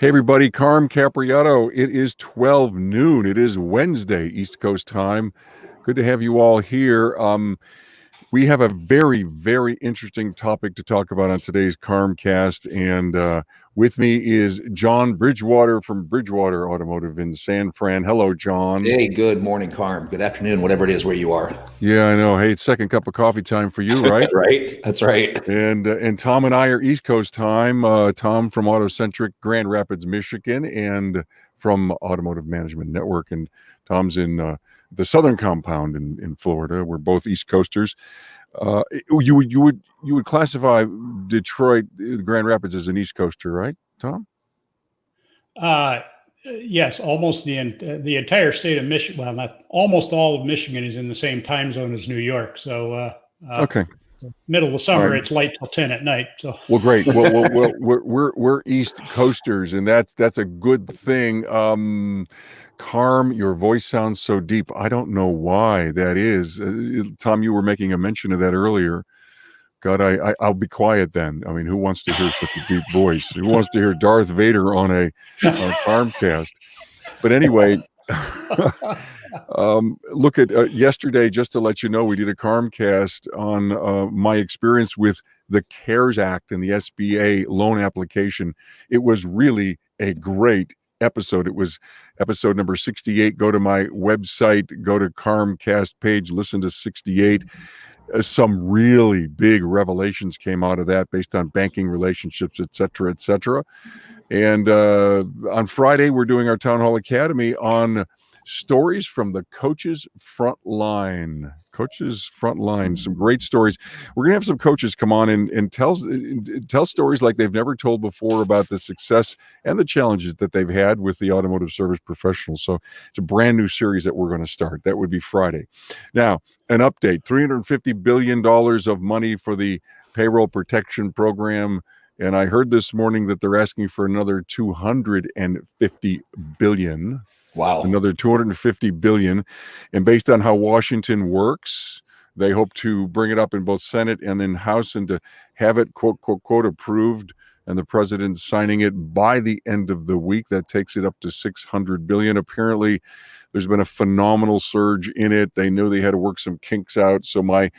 Hey everybody, Carm Capriotto. It is 12 noon. It is Wednesday, East Coast time. Good to have you all here. We have a very, very interesting topic to talk about on today's Carmcast, and with me is John Bridgewater from Bridgewater Automotive in San Fran. Hello, John. Hey, good morning, Carm. Good afternoon, whatever it is where you are. Yeah, I know. Hey, it's second cup of coffee time for you, right? Right. That's right. And Tom and I are East Coast time. Tom from AutoCentric, Grand Rapids, Michigan, and from Automotive Management Network. And Tom's in the Southern Compound in Florida. We're both East Coasters. You would classify Detroit, Grand Rapids, as an East Coaster, right, Tom? Yes, almost the entire state of Michigan. Well, not almost all of Michigan is in the same time zone as New York. So okay. Middle of the summer, right. It's light till 10 at night. So well, great. Well, we're East Coasters, and that's a good thing. Carm, your voice sounds so deep. I don't know why that is. Tom, you were making a mention of that earlier. God, I'll be quiet then. I mean, who wants to hear such a deep voice? Who wants to hear Darth Vader on a Carmcast? But anyway, look at yesterday, just to let you know, we did a Carmcast on my experience with the CARES Act and the SBA loan application. It was really a great episode. It was episode number 68. Go to my website, go to Carmcast page, listen to 68. Some really big revelations came out of that based on banking relationships, et cetera, et cetera. And on Friday, we're doing our Town Hall Academy on stories from the coaches front line. Coaches front line, some great stories. We're gonna have some coaches come on and tell stories like they've never told before about the success and the challenges that they've had with the automotive service professionals. So it's a brand new series that we're going to start. That would be Friday. Now, an update: $350 billion of money for the payroll protection program. And I heard this morning that they're asking for another $250 billion. Wow. Another $250 billion. And based on how Washington works, they hope to bring it up in both Senate and in House and to have it, quote, quote, quote, approved, and the president signing it by the end of the week. That takes it up to $600 billion. Apparently, there's been a phenomenal surge in it. They knew they had to work some kinks out. So my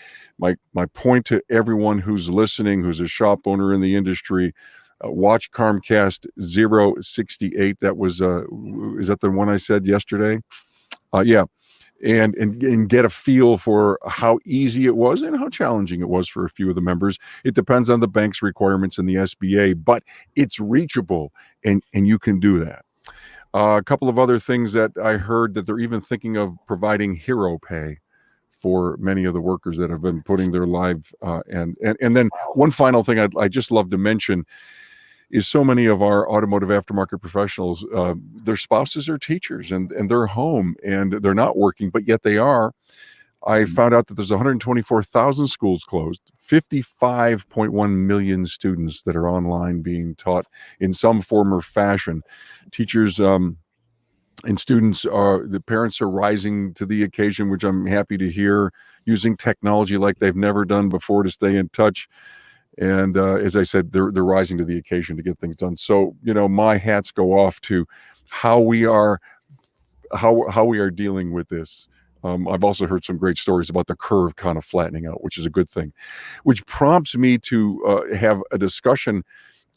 point to everyone who's listening, who's a shop owner in the industry, watch Carmcast 068. That was is that the one I said yesterday? Yeah. And get a feel for how easy it was and how challenging it was for a few of the members. It depends on the bank's requirements and the SBA, but it's reachable, and you can do that. A couple of other things that I heard, that they're even thinking of providing hero pay for many of the workers that have been putting their life. And then one final thing I just love to mention is so many of our automotive aftermarket professionals, their spouses are teachers and they're home and they're not working, but yet they are. I found out that there's 124,000 schools closed, 55.1 million students that are online being taught in some form or fashion. Teachers and students the parents are rising to the occasion, which I'm happy to hear, using technology like they've never done before to stay in touch. And as I said, they're rising to the occasion to get things done. So, my hats go off to how we are dealing with this. I've also heard some great stories about the curve kind of flattening out, which is a good thing, which prompts me to have a discussion.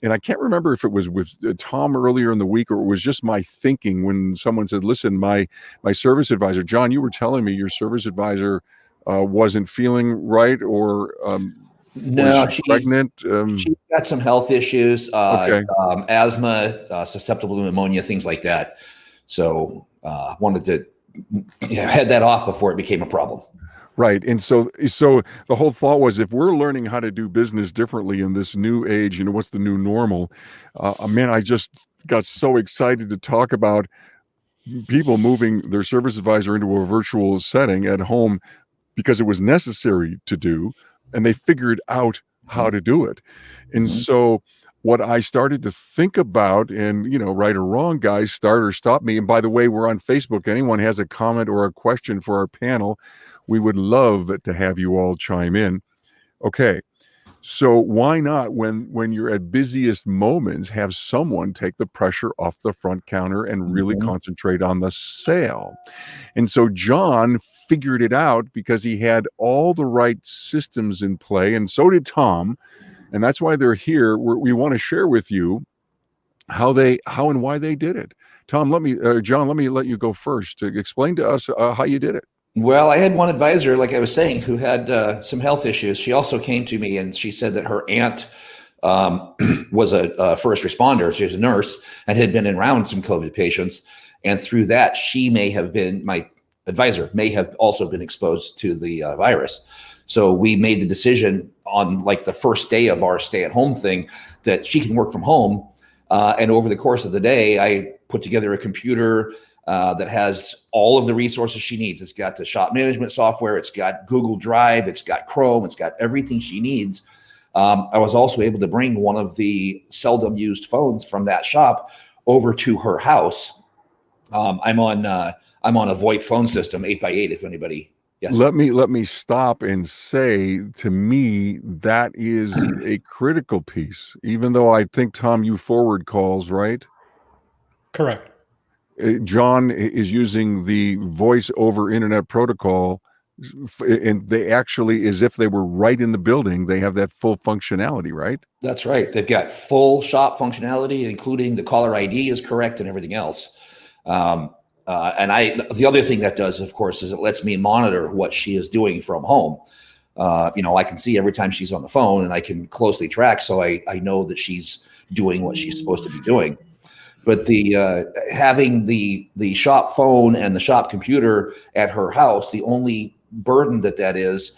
And I can't remember if it was with Tom earlier in the week or it was just my thinking when someone said, listen, my service advisor, John, you were telling me your service advisor wasn't feeling right, or no, she's pregnant. She's got some health issues, okay. Asthma, susceptible to pneumonia, things like that. So wanted to head that off before it became a problem. Right. And so the whole thought was, if we're learning how to do business differently in this new age, what's the new normal? Man, I just got so excited to talk about people moving their service advisor into a virtual setting at home because it was necessary to do, and they figured out how to do it. And so what I started to think about, and, right or wrong, guys, start or stop me. And by the way, we're on Facebook. Anyone has a comment or a question for our panel, we would love to have you all chime in. Okay. So why not, when you're at busiest moments, have someone take the pressure off the front counter and really Mhm. concentrate on the sale? And so John figured it out because he had all the right systems in play, and so did Tom. And that's why they're here. We want to share with you how and why they did it. Tom, John, let me let you go first to explain to us how you did it. Well, I had one advisor, like I was saying, who had some health issues. She also came to me and she said that her aunt was a first responder. She was a nurse and had been around some COVID patients. And through that, my advisor may have also been exposed to the virus. So we made the decision on like the first day of our stay-at-home thing that she can work from home. And over the course of the day, I put together a computer that has all of the resources she needs. It's got the shop management software. It's got Google Drive. It's got Chrome. It's got everything she needs. I was also able to bring one of the seldom used phones from that shop over to her house. I'm on a VoIP phone system, 8x8. If anybody, yes. Let me stop and say, to me, that is a critical piece. Even though I think, Tom, you forward calls, right? Correct. John is using the voice over internet protocol, and they actually, as if they were right in the building, they have that full functionality, right? That's right. They've got full shop functionality, including the caller ID is correct and everything else. And the other thing that does, of course, is it lets me monitor what she is doing from home. I can see every time she's on the phone and I can closely track. So I know that she's doing what she's supposed to be doing. But having the shop phone and the shop computer at her house, the only burden that is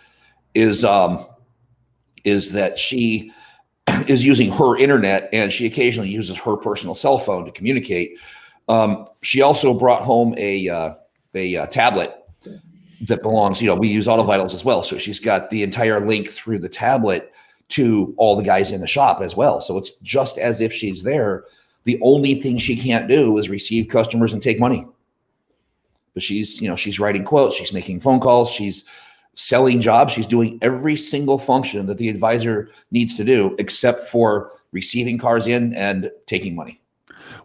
that she is using her internet and she occasionally uses her personal cell phone to communicate. She also brought home a tablet that belongs, we use AutoVitals as well. So she's got the entire link through the tablet to all the guys in the shop as well. So it's just as if she's there. The only thing she can't do is receive customers and take money. But she's writing quotes, she's making phone calls, she's selling jobs, she's doing every single function that the advisor needs to do, except for receiving cars in and taking money.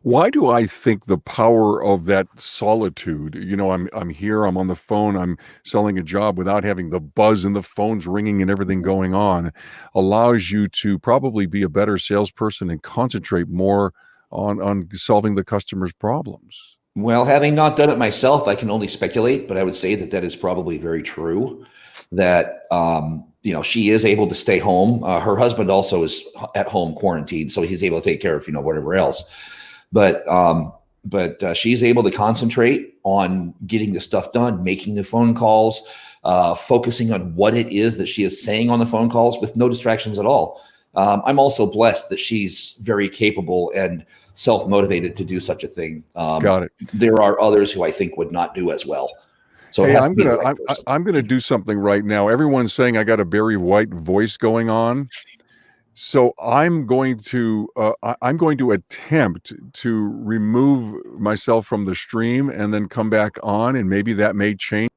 Why do I think the power of that solitude? I'm here, I'm on the phone, I'm selling a job without having the buzz and the phones ringing and everything going on, allows you to probably be a better salesperson and concentrate more on solving the customer's problems. Well, having not done it myself, I can only speculate, but I would say that is probably very true. That she is able to stay home. Her husband also is at home quarantined, so he's able to take care of whatever else. But she's able to concentrate on getting the stuff done, making the phone calls, focusing on what it is that she is saying on the phone calls with no distractions at all. I'm also blessed that she's very capable and self-motivated to do such a thing. Got it. There are others who I think would not do as well. So hey, I'm gonna do something right now. Everyone's saying I got a Barry White voice going on, so I'm going to attempt to remove myself from the stream and then come back on, and maybe that may change.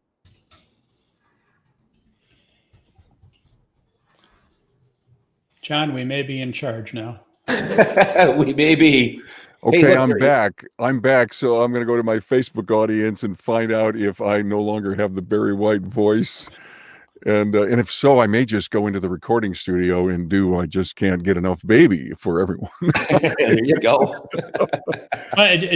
John, we may be in charge now. We may be. Okay, hey, look, I'm back. So I'm going to go to my Facebook audience and find out if I no longer have the Barry White voice. And if so, I may just go into the recording studio and do I Just Can't Get Enough Baby for everyone. There you go.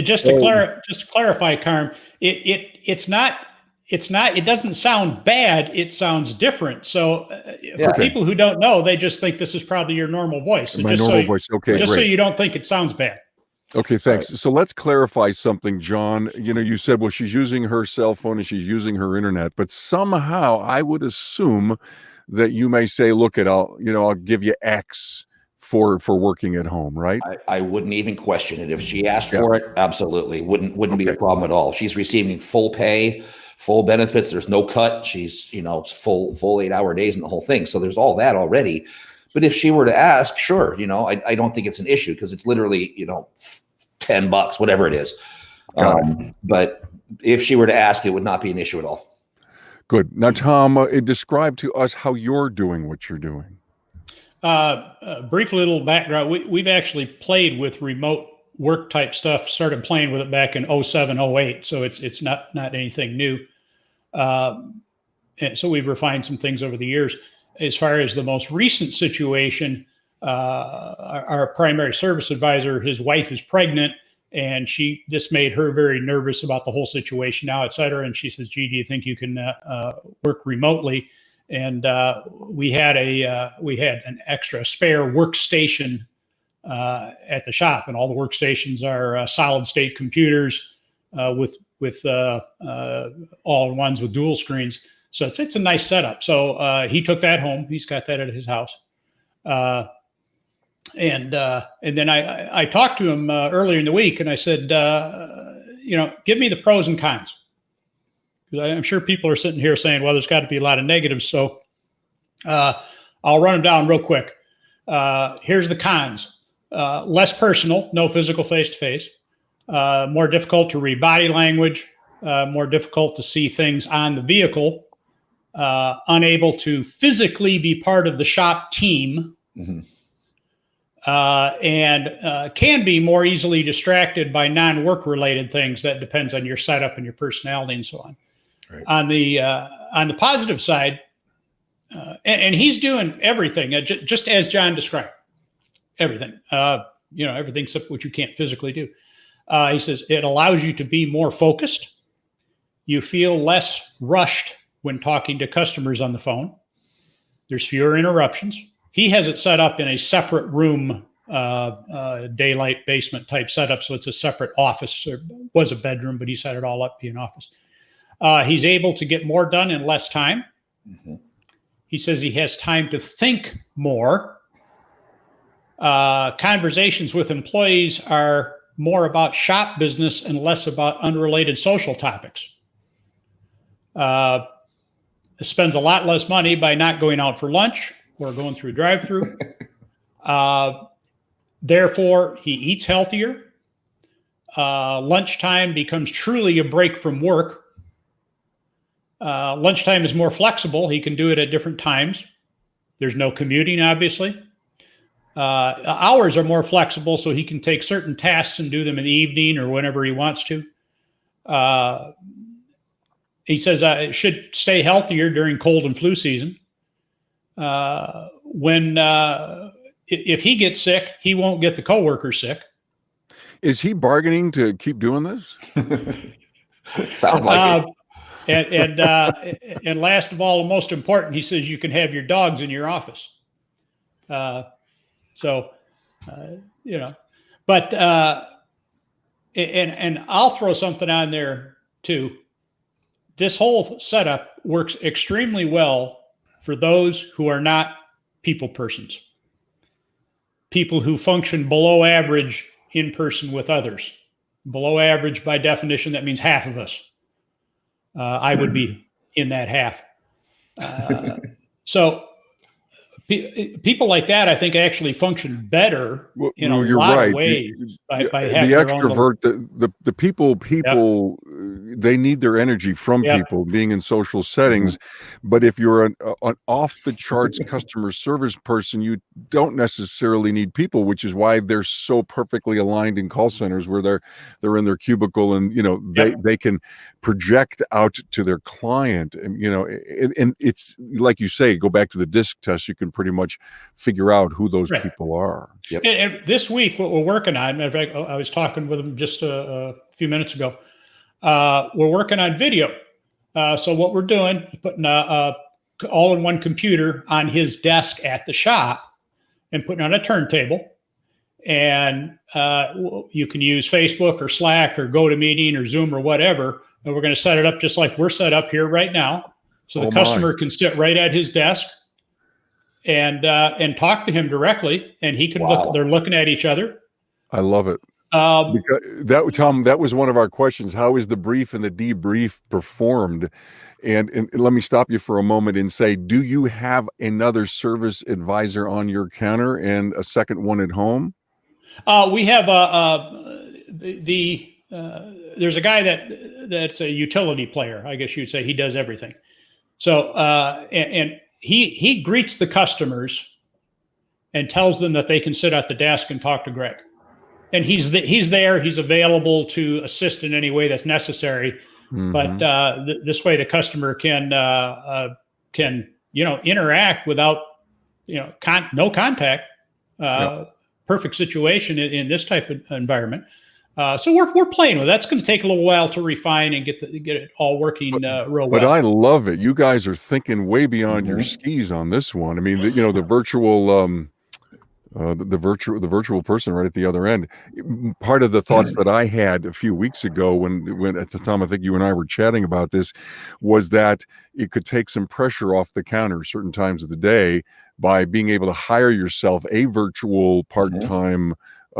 Just to clarify, Carm, it doesn't sound bad. It sounds different. So for people who don't know, they just think this is probably your normal voice. So my normal voice. Okay, just great. so you don't think it sounds bad. Okay, thanks. So let's clarify something, John. You said, well, she's using her cell phone and she's using her internet, but somehow I would assume that you may say, look, I'll give you X for working at home, right? I wouldn't even question it. If she asked for it, absolutely. Wouldn't be a problem at all. She's receiving full pay, full benefits. There's no cut. She's, full 8-hour days and the whole thing. So there's all that already. But if she were to ask, sure, I don't think it's an issue because it's literally, $10, whatever it is. But if she were to ask, it would not be an issue at all. Good. Now, Tom, describe to us how you're doing what you're doing. Brief little background. We've actually played with remote work type stuff, started playing with it back in 07, 08. So it's not anything new. And so we've refined some things over the years. As far as the most recent situation, our primary service advisor, his wife is pregnant, and this made her very nervous about the whole situation now, et cetera. And she says, "Gee, do you think you can work remotely?" And we had an extra spare workstation at the shop, and all the workstations are solid state computers with all ones with dual screens. So it's a nice setup. So he took that home. He's got that at his house. And then I talked to him earlier in the week, and I said, give me the pros and cons. Because I'm sure people are sitting here saying, well, there's got to be a lot of negatives. So I'll run them down real quick. Here's the cons. Less personal, no physical face-to-face. More difficult to read body language. More difficult to see things on the vehicle. Unable to physically be part of the shop team. Mm-hmm. And can be more easily distracted by non-work related things. That depends on your setup and your personality and so on. Right. On the positive side, and he's doing everything just as John described, everything. Everything except what you can't physically do. He says it allows you to be more focused. You feel less rushed when talking to customers on the phone. There's fewer interruptions. He has it set up in a separate room, daylight basement type setup. So it's a separate office, or was a bedroom, but he set it all up to be an office. He's able to get more done in less time. Mm-hmm. He says he has time to think more. Conversations with employees are more about shop business and less about unrelated social topics. Spends a lot less money by not going out for lunch or going through a drive-through. Therefore, he eats healthier. Lunchtime becomes truly a break from work. Lunchtime is more flexible. He can do it at different times. There's no commuting, obviously. Hours are more flexible, so he can take certain tasks and do them in the evening or whenever he wants to. He says it should stay healthier during cold and flu season. If he gets sick, he won't get the coworker sick. Is he bargaining to keep doing this? Sounds like it. And last of all, and most important, he says you can have your dogs in your office. But and I'll throw something on there too. This whole setup works extremely well for those who are not people persons. People who function below average in person with others. Below average, by definition, that means half of us. I would be in that half. So people like that, I think, actually function better in a lot of ways by having the extrovert, the people, they need their energy from people being in social settings. But if you're an off the charts customer service person, you don't necessarily need people, which is why they're so perfectly aligned in call centers where they're in their cubicle and they can project out to their client, and it's like you say, go back to the DISC test, you can pretty much figure out who those people are. Yep. And this week, what we're working on, matter of fact, I was talking with him just a few minutes ago. We're working on video. So what we're doing is putting a all-in-one computer on his desk at the shop and putting on a turntable. And you can use Facebook or Slack or GoToMeeting or Zoom or whatever. And we're going to set it up just like we're set up here right now. So the customer can sit right at his desk and talk to him directly, and he can look. They're looking at each other. I love it. Because Tom, that was one of our questions. How is the brief and the debrief performed? And let me stop you for a moment and say, do you have another service advisor on your counter and a second one at home? We have there's a guy that's a utility player, I guess you'd say. He does everything. So and he greets the customers and tells them that they can sit at the desk and talk to Greg. And he's there. He's available to assist in any way that's necessary. Mhm. But this way, the customer can interact without no contact. Perfect situation in this type of environment. So we're playing with it. That's going to take a little while to refine and get it all working real But well. I love it. You guys are thinking way beyond your Mhm. skis on this one. I mean, the virtual the virtual person right at the other end. Part of the thoughts that I had a few weeks ago when at the time I think you and I were chatting about this was that it could take some pressure off the counter certain times of the day by being able to hire yourself a virtual part-time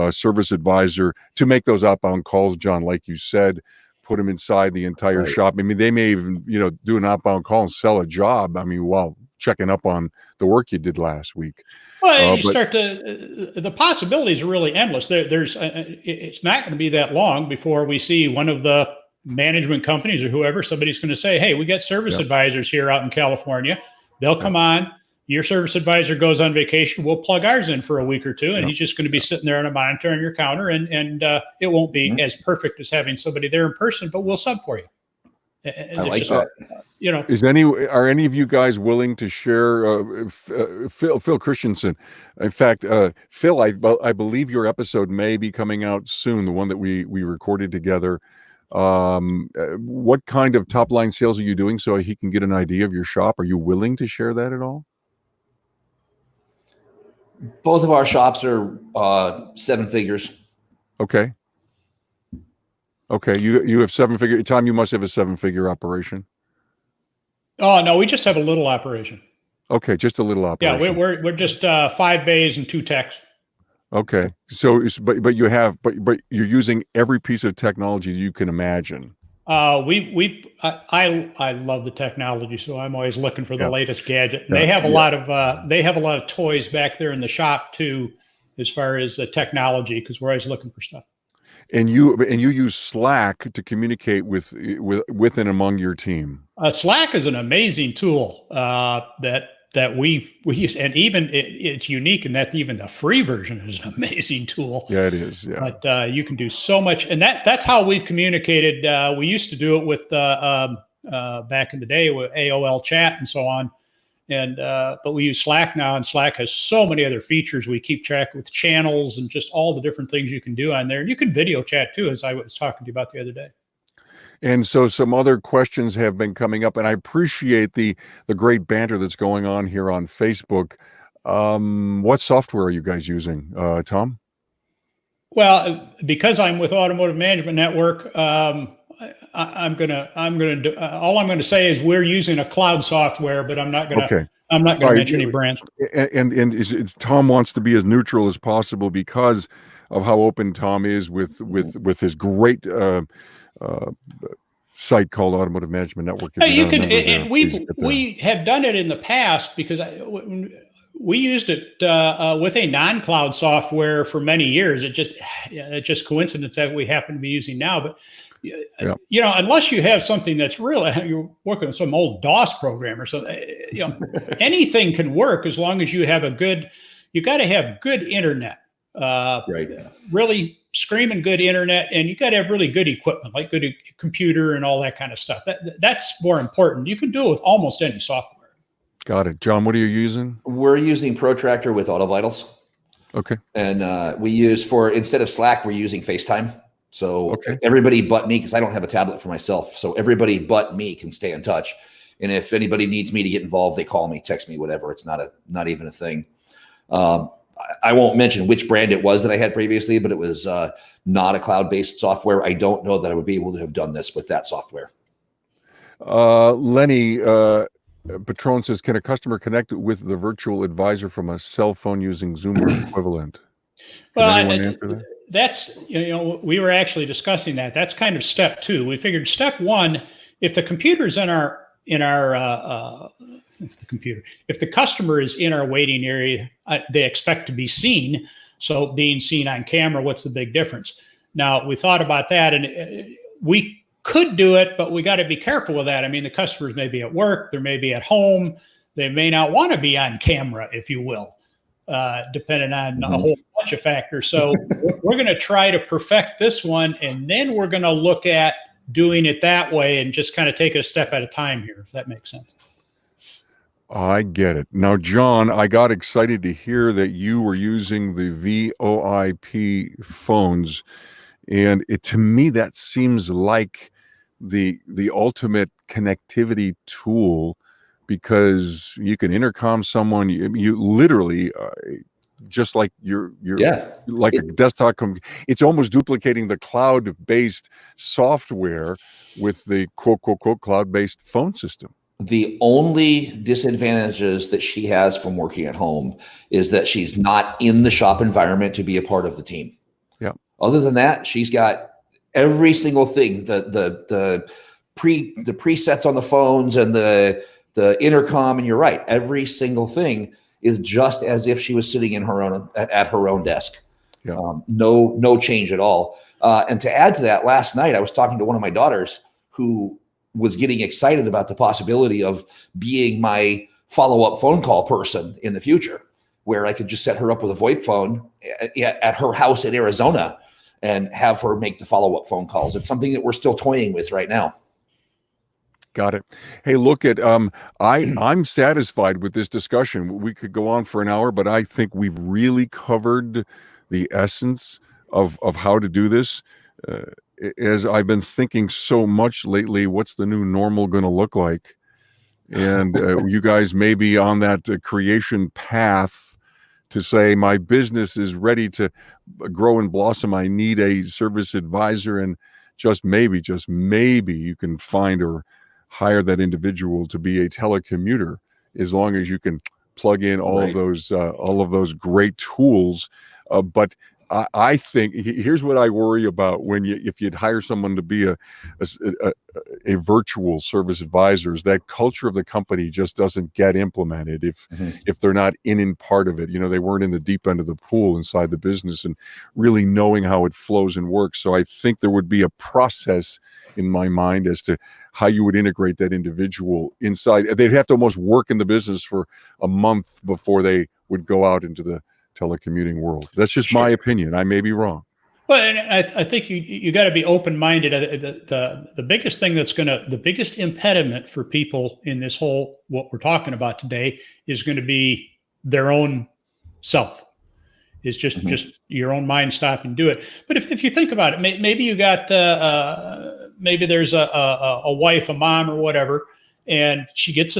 service advisor to make those outbound calls, John, like you said, put them inside the entire Right. shop. I mean, they may even, do an outbound call and sell a job. I mean, while checking up on the work you did last week. Well, you but- start to the possibilities are really endless. It's not going to be that long before we see one of the management companies or whoever, somebody's going to say, "Hey, we got service advisors here out in California. They'll come on. Your service advisor goes on vacation. We'll plug ours in for a week or two, and he's just going to be sitting there on a monitor on your counter, and it won't be as perfect as having somebody there in person, but we'll sub for you." And I it's like just, that. Are any of you guys willing to share Phil Christensen? In fact, Phil, I believe your episode may be coming out soon, the one that we recorded together. What kind of top line sales are you doing so he can get an idea of your shop? Are you willing to share that at all? Both of our shops are 7 figures. Okay. You have 7-figure. Tom, you must have a 7-figure operation. Oh no, we just have a little operation. Okay, just a little Yeah, operation. we're just 5 bays and 2 techs. Okay, so but you're using every piece of technology you can imagine. I love the technology, so I'm always looking for the latest gadget. And Yeah. they have a lot of toys back there in the shop too, as far as the technology, because we're always looking for stuff. And you use Slack to communicate with and among your team. Slack is an amazing tool that we use, and even it's unique in that even the free version is an amazing tool. Yeah, it is. Yeah, but you can do so much, and that's how we've communicated. We used to do it with back in the day with AOL chat and so on, and but we use Slack now, and Slack has so many other features. We keep track with channels and just all the different things you can do on there, and you can video chat too, as I was talking to you about the other day. and so some other questions have been coming up, and I appreciate the great banter that's going on here on Facebook. What software are you guys using, Tom? Well, because I'm with Automotive Management Network, I'm gonna do. All I'm going to say is we're using a cloud software, but I'm not going to. Okay. I'm not going All to right. mention any brands. And it's Tom wants to be as neutral as possible because of how open Tom is with his great site called Automotive Management Network. Hey, you can, and we have done it in the past because we used it with a non-cloud software for many years. It's just coincidence that we happen to be using now, but. Unless you have something that's real, you're working with some old DOS program or something, anything can work as long as you have you got to have good internet, Right. really screaming good internet, and you got to have really good equipment, like good computer and all that kind of stuff. That's more important. You can do it with almost any software. Got it. John, what are you using? We're using Protractor with AutoVitals. Okay. And we use instead of Slack, we're using FaceTime. So everybody but me, because I don't have a tablet for myself. So everybody but me can stay in touch. And if anybody needs me to get involved, they call me, text me, whatever. It's not even a thing. I won't mention which brand it was that I had previously, but it was not a cloud-based software. I don't know that I would be able to have done this with that software. Lenny Patron says, can a customer connect with the virtual advisor from a cell phone using Zoom or equivalent? Can anyone answer that? That's, we were actually discussing that. That's kind of step 2. We figured step 1, if the computer's if the customer is in our waiting area, they expect to be seen. So being seen on camera, what's the big difference? Now we thought about that, and we could do it, but we got to be careful with that. I mean, the customers may be at work, they may be at home, they may not want to be on camera, if you will. depending on a whole bunch of factors. So we're going to try to perfect this one, and then we're going to look at doing it that way and just kind of take it a step at a time here, if that makes sense. I get it. Now, John, I got excited to hear that you were using the VoIP phones, and to me that seems like the ultimate connectivity tool, because you can intercom someone. You literally just like you're like a desktop. It's almost duplicating the cloud-based software with the quote cloud-based phone system. The only disadvantages that she has from working at home is that she's not in the shop environment to be a part of the team. Yeah. Other than that, she's got every single thing, the presets on the phones and the intercom. And you're right, every single thing is just as if she was sitting in her own at her own desk. Yeah. No change at all. And to add to that, last night I was talking to one of my daughters who was getting excited about the possibility of being my follow-up phone call person in the future, where I could just set her up with a VoIP phone at her house in Arizona and have her make the follow-up phone calls. It's something that we're still toying with right now. Got it. Hey, look at I'm satisfied with this discussion. We could go on for an hour, but I think we've really covered the essence of how to do this. As I've been thinking so much lately, what's the new normal going to look like? And you guys may be on that creation path to say, my business is ready to grow and blossom. I need a service advisor, and just maybe you can find or hire that individual to be a telecommuter, as long as you can plug in all of those great tools. But I think here's what I worry about if you'd hire someone to be a virtual service advisor, is that culture of the company just doesn't get implemented if they're not in part of it. They weren't in the deep end of the pool inside the business and really knowing how it flows and works. So I think there would be a process in my mind as to how you would integrate that individual inside. They'd have to almost work in the business for a month before they would go out into the telecommuting world. That's just my opinion. I may be wrong. Well, and I think you got to be open-minded. The biggest thing the biggest impediment for people in this whole, what we're talking about today, is going to be their own self. Is just your own mind stopping to do it. But if you think about it, maybe you got maybe there's a wife, a mom, or whatever, and she gets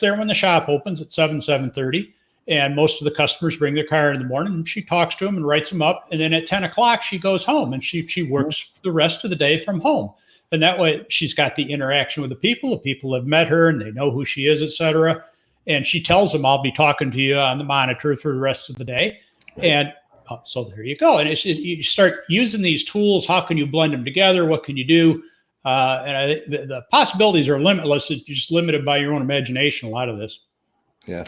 there when the shop opens at 7:30. And most of the customers bring their car in the morning, and she talks to them and writes them up. And then at 10 o'clock, she goes home, and she works the rest of the day from home. And that way she's got the interaction with the people. The people have met her and they know who she is, et cetera. And she tells them, I'll be talking to you on the monitor for the rest of the day. Right. And so there you go. And you start using these tools. How can you blend them together? What can you do? And the possibilities are limitless. You're just limited by your own imagination, a lot of this. Yeah.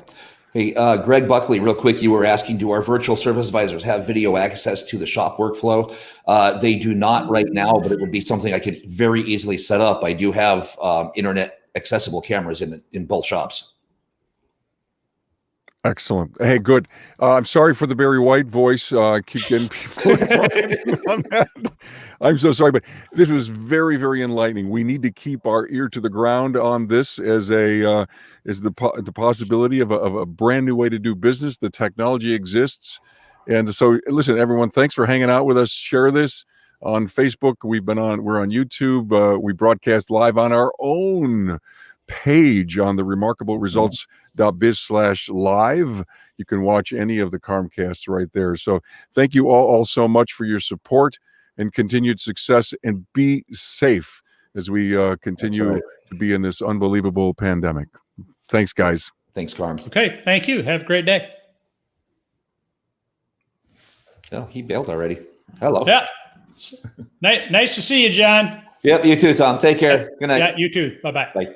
Hey, Greg Buckley, real quick, you were asking, do our virtual service advisors have video access to the shop workflow? They do not right now, but it would be something I could very easily set up. I do have internet accessible cameras in both shops. Excellent. Hey, good. I'm sorry for the Barry White voice. I keep getting people on that. I'm so sorry, but this was very, very enlightening. We need to keep our ear to the ground on this as the possibility of a brand new way to do business. The technology exists, and so listen, everyone. Thanks for hanging out with us. Share this on Facebook. We're on YouTube. We broadcast live on our own page on the remarkableresults.biz/live. You can watch any of the Carmcasts right there. So thank you all so much for your support and continued success, and be safe as we continue to be in this unbelievable pandemic. Thanks, guys. Thanks, Carm. Okay, thank you. Have a great day. Oh, he bailed already. Hello. Yeah. Nice to see you, John. Yep, you too, Tom. Take care. Good night. Yeah, you too. Bye-bye. Bye.